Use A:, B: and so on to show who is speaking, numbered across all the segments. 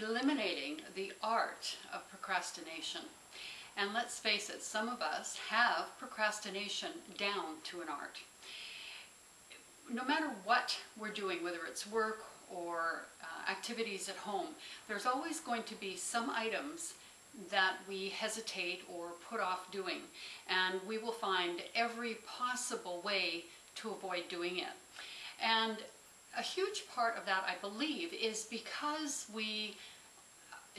A: eliminating the art of procrastination. And let's face it, some of us have procrastination down to an art. No matter what we're doing, whether it's work or activities at home, there's always going to be some items that we hesitate or put off doing. And we will find every possible way to avoid doing it. And a huge part of that, I believe, is because we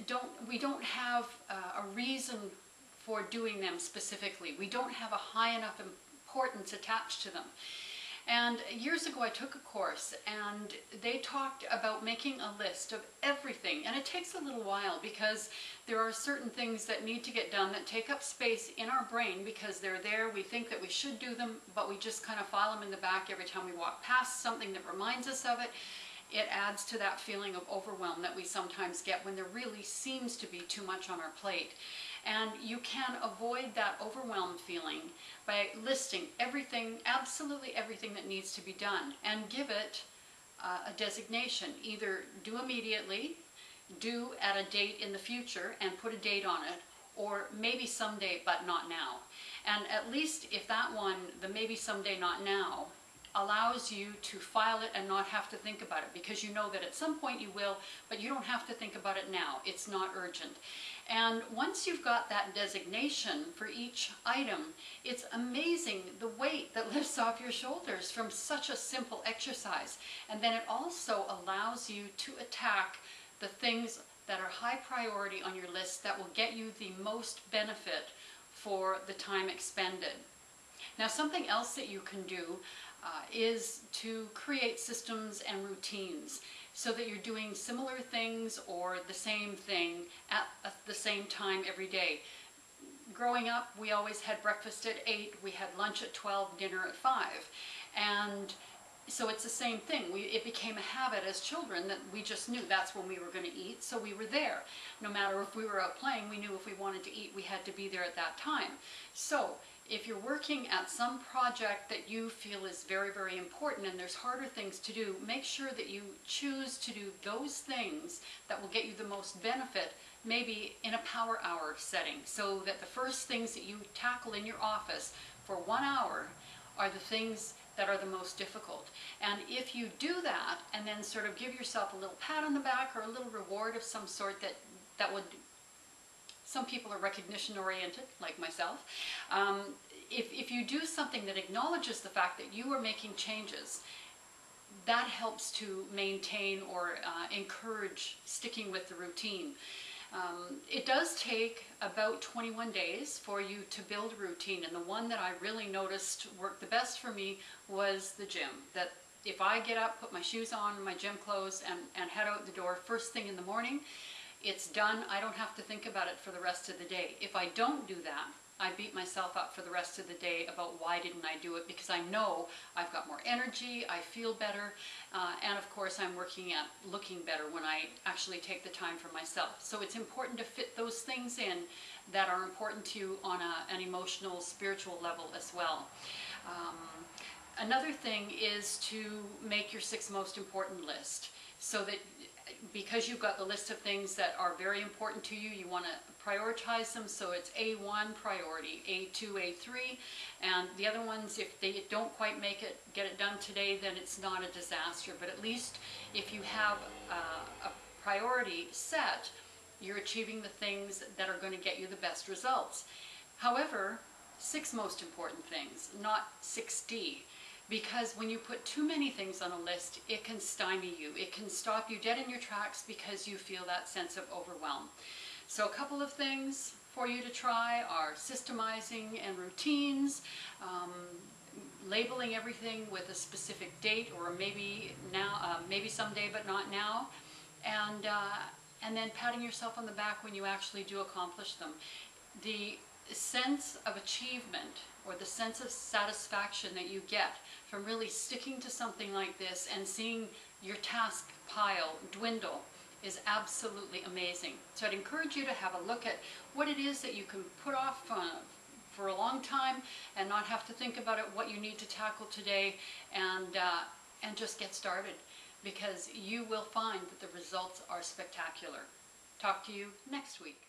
A: don't have a reason for doing them specifically. We don't have a high enough importance attached to them. And years ago I took a course and they talked about making a list of everything. And it takes a little while because there are certain things that need to get done that take up space in our brain because they're there. We think that we should do them, but we just kind of file them in the back every time we walk past something that reminds us of it. It adds to that feeling of overwhelm that we sometimes get when there really seems to be too much on our plate. And you can avoid that overwhelmed feeling by listing everything, absolutely everything that needs to be done, and give it a designation. Either do immediately, do at a date in the future and put a date on it, or maybe someday but not now. And at least if that one, the maybe someday not now, allows you to file it and not have to think about it, because you know that at some point you will, but you don't have to think about it now. It's not urgent. And once you've got that designation for each item, it's amazing the weight that lifts off your shoulders from such a simple exercise. And then it also allows you to attack the things that are high priority on your list that will get you the most benefit for the time expended. Now, something else that you can do is to create systems and routines so that you're doing similar things or the same thing at the same time every day. Growing up, we always had breakfast at 8, we had lunch at 12, dinner at 5. And so it's the same thing. It became a habit as children that we just knew that's when we were going to eat, so we were there. No matter if we were out playing, we knew if we wanted to eat, we had to be there at that time. So if you're working at some project that you feel is very, very important and there's harder things to do, make sure that you choose to do those things that will get you the most benefit, maybe in a power hour setting, so that the first things that you tackle in your office for 1 hour are the things that are the most difficult. And if you do that and then sort of give yourself a little pat on the back or a little reward of some sort that would, some people are recognition oriented, like myself. If you do something that acknowledges the fact that you are making changes, that helps to maintain or encourage sticking with the routine. It does take about 21 days for you to build a routine, and the one that I really noticed worked the best for me was the gym. That if I get up, put my shoes on, my gym clothes, and head out the door first thing in the morning, it's done. I don't have to think about it for the rest of the day. If I don't do that, I beat myself up for the rest of the day about why didn't I do it, because I know I've got more energy, I feel better, and of course I'm working at looking better when I actually take the time for myself. So it's important to fit those things in that are important to you on an emotional, spiritual level as well. Another thing is to make your 6 most important list, so that because you've got the list of things that are very important to you, you want to prioritize them, so it's A1 priority, A2, A3, and the other ones, if they don't quite get it done today, then it's not a disaster. But at least if you have a priority set, you're achieving the things that are going to get you the best results. However, 6 most important things, not 6D. Because when you put too many things on a list, it can stymie you. It can stop you dead in your tracks because you feel that sense of overwhelm. So a couple of things for you to try are systemizing and routines, labeling everything with a specific date, or maybe now, maybe someday but not now, and then patting yourself on the back when you actually do accomplish them. The sense of achievement or the sense of satisfaction that you get from really sticking to something like this and seeing your task pile dwindle is absolutely amazing. So I'd encourage you to have a look at what it is that you can put off for a long time and not have to think about it, what you need to tackle today, and just get started, because you will find that the results are spectacular. Talk to you next week.